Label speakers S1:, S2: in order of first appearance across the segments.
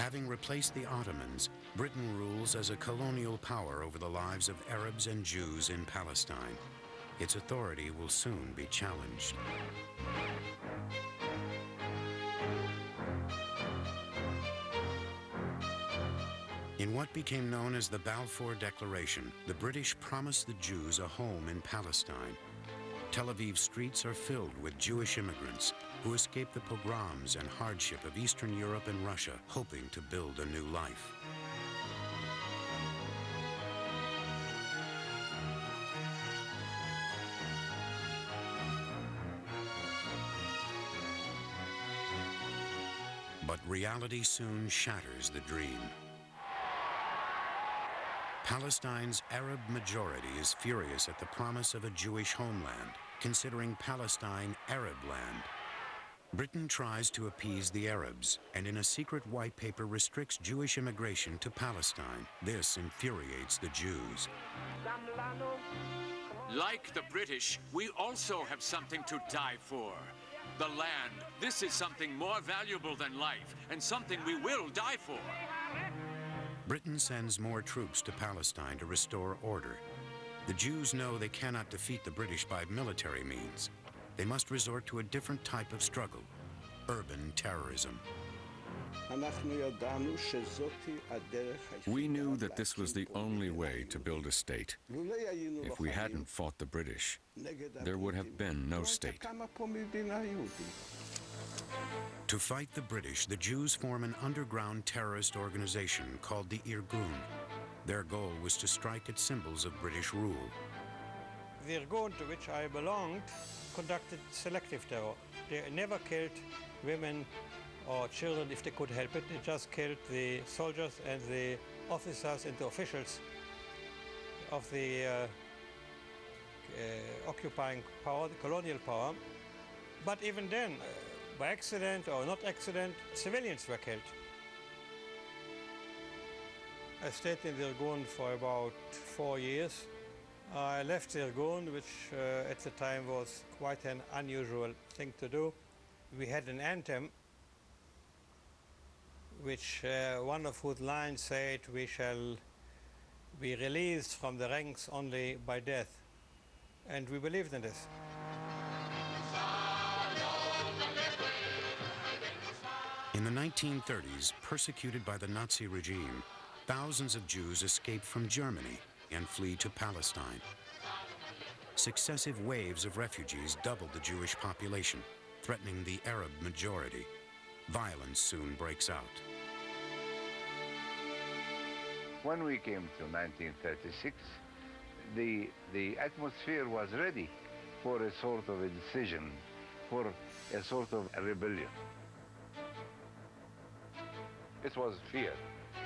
S1: Having replaced the Ottomans, Britain rules as a colonial power over the lives of Arabs and Jews in Palestine. Its authority will soon be challenged. In what became known as the Balfour Declaration, the British promised the Jews a home in Palestine. Tel Aviv streets are filled with Jewish immigrants who escaped the pogroms and hardship of Eastern Europe and Russia, hoping to build a new life. But reality soon shatters the dream. Palestine's Arab majority is furious at the promise of a Jewish homeland, considering Palestine Arab land. Britain tries to appease the Arabs and in a secret white paper restricts Jewish immigration to Palestine. This infuriates the Jews.
S2: Like the British, we also have something to die for. The land. This is something more valuable than life, and something we will die for.
S1: Britain sends more troops to Palestine to restore order. The Jews know they cannot defeat the British by military means. They must resort to a different type of struggle, urban terrorism.
S3: We knew that this was the only way to build a state. If we hadn't fought the British, there would have been no state.
S1: To fight the British, the Jews form an underground terrorist organization called the Irgun. Their goal was to strike at symbols of British rule.
S4: The Irgun to which I belonged conducted selective terror. They never killed women or children if they could help it. They just killed the soldiers and the officers and the officials of the occupying power, the colonial power. But even then, by accident or not accident, civilians were killed. I stayed in the Irgun for about 4 years. I left the Irgun, which at the time was quite an unusual thing to do. We had an anthem, which one of whose lines said, "We shall be released from the ranks only by death." And we believed in this.
S1: In the 1930s, persecuted by the Nazi regime, thousands of Jews escaped from Germany and flee to Palestine. Successive waves of refugees doubled the Jewish population, threatening the Arab majority. Violence soon breaks out.
S5: When we came to 1936, the atmosphere was ready for a sort of a decision, for a sort of a rebellion. It was fear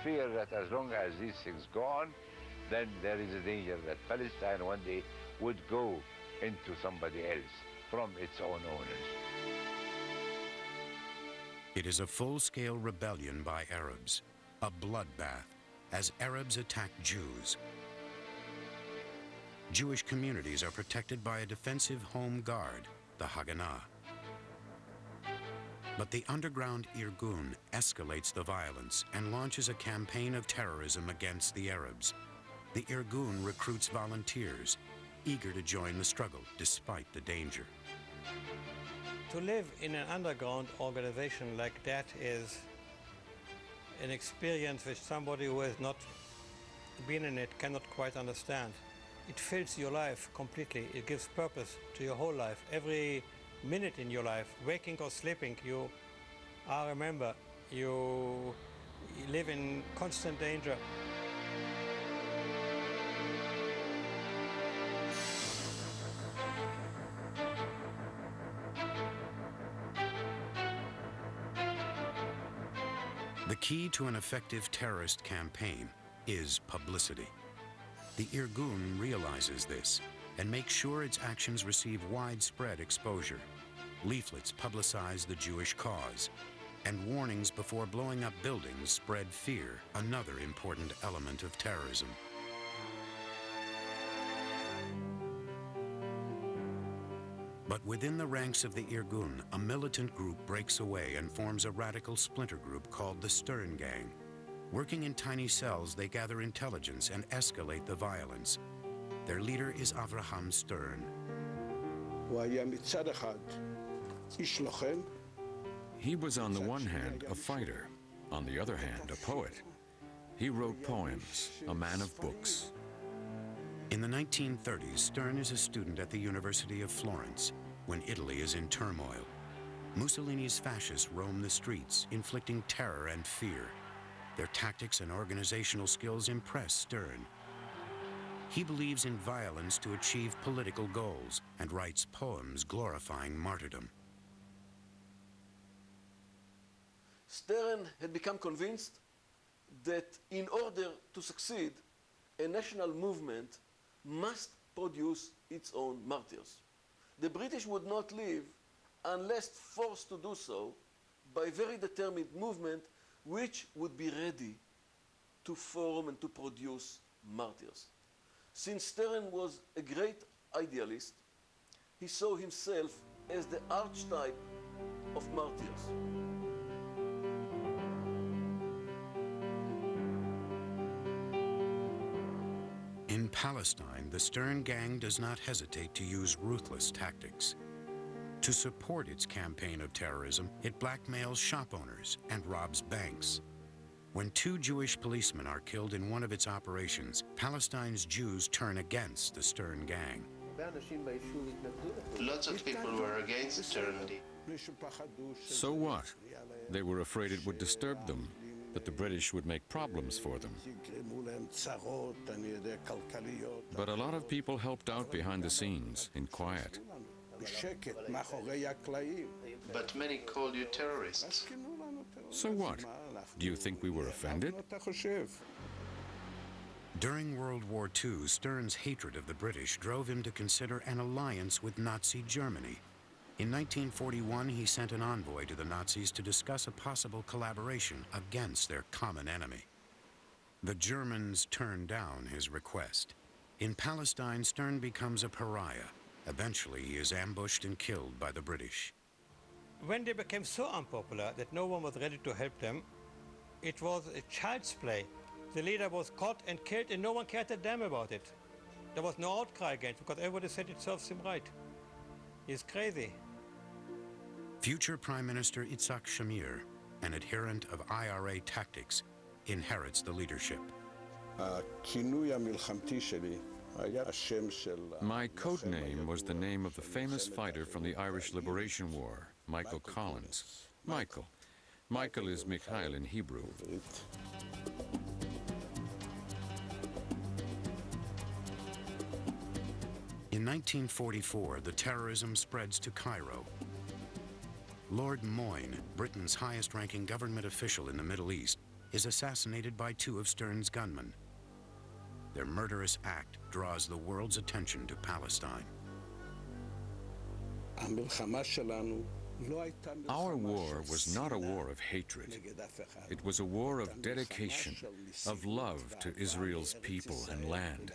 S5: that as long as these things go on, then there is a danger that Palestine one day would go into somebody else from its own owners.
S1: It is a full-scale rebellion by Arabs, a bloodbath, as Arabs attack Jews. Jewish communities are protected by a defensive home guard, the Haganah. But the underground Irgun escalates the violence and launches a campaign of terrorism against the Arabs. The Irgun recruits volunteers, eager to join the struggle despite the danger.
S4: To live in an underground organization like that is an experience which somebody who has not been in it cannot quite understand. It fills your life completely. It gives purpose to your whole life. Every minute in your life, waking or sleeping, you are a member. You live in constant danger.
S1: The key to an effective terrorist campaign is publicity. The Irgun realizes this and makes sure its actions receive widespread exposure. Leaflets publicize the Jewish cause, and warnings before blowing up buildings spread fear, another important element of terrorism. But within the ranks of the Irgun, a militant group breaks away and forms a radical splinter group called the Stern Gang. Working in tiny cells, they gather intelligence and escalate the violence. Their leader is Avraham Stern.
S3: He was on the one hand a fighter, on the other hand a poet. He wrote poems, a man of books.
S1: In the 1930s, Stern is a student at the University of Florence when Italy is in turmoil. Mussolini's fascists roam the streets, inflicting terror and fear. Their tactics and organizational skills impress Stern. He believes in violence to achieve political goals and writes poems glorifying martyrdom.
S6: Stern had become convinced that in order to succeed, a national movement must produce its own martyrs. The British would not live unless forced to do so by a very determined movement which would be ready to form and to produce martyrs. Since Stern was a great idealist, he saw himself as the archetype of martyrs.
S1: In Palestine, the Stern Gang does not hesitate to use ruthless tactics. To support its campaign of terrorism, it blackmails shop owners and robs banks. When 2 Jewish policemen are killed in one of its operations, Palestine's Jews turn against the Stern Gang.
S7: Lots of people were against Stern.
S3: So what? They were afraid it would disturb them, that the British would make problems for them. But a lot of people helped out behind the scenes, in quiet.
S7: But many called you terrorists.
S3: So what? Do you think we were offended?
S1: During World War II, Stern's hatred of the British drove him to consider an alliance with Nazi Germany. In 1941, he sent an envoy to the Nazis to discuss a possible collaboration against their common enemy. The Germans turned down his request. In Palestine, Stern becomes a pariah. Eventually, he is ambushed and killed by the British.
S4: When they became so unpopular that no one was ready to help them, it was a child's play. The leader was caught and killed and no one cared a damn about it. There was no outcry against it because everybody said it serves him right. He's crazy.
S1: Future Prime Minister Yitzhak Shamir, an adherent of IRA tactics, inherits the leadership.
S3: My code name was the name of the famous fighter from the Irish Liberation War, Michael Collins. Michael. Michael is Mikhail in Hebrew.
S1: In 1944, the terrorism spreads to Cairo. Lord Moyne, Britain's highest-ranking government official in the Middle East, is assassinated by 2 of Stern's gunmen. Their murderous act draws the world's attention to Palestine.
S3: Our war was not a war of hatred. It was a war of dedication, of love to Israel's people and land.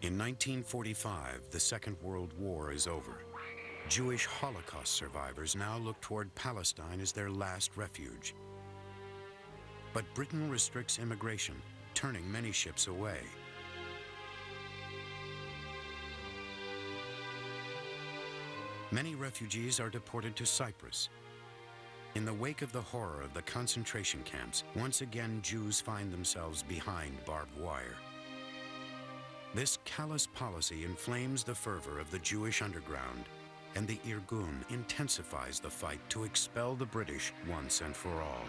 S1: In 1945, the Second World War is over. Jewish Holocaust survivors now look toward Palestine as their last refuge. But Britain restricts immigration, turning many ships away. Many refugees are deported to Cyprus. In the wake of the horror of the concentration camps, once again Jews find themselves behind barbed wire. This callous policy inflames the fervor of the Jewish underground, and the Irgun intensifies the fight to expel the British once and for all.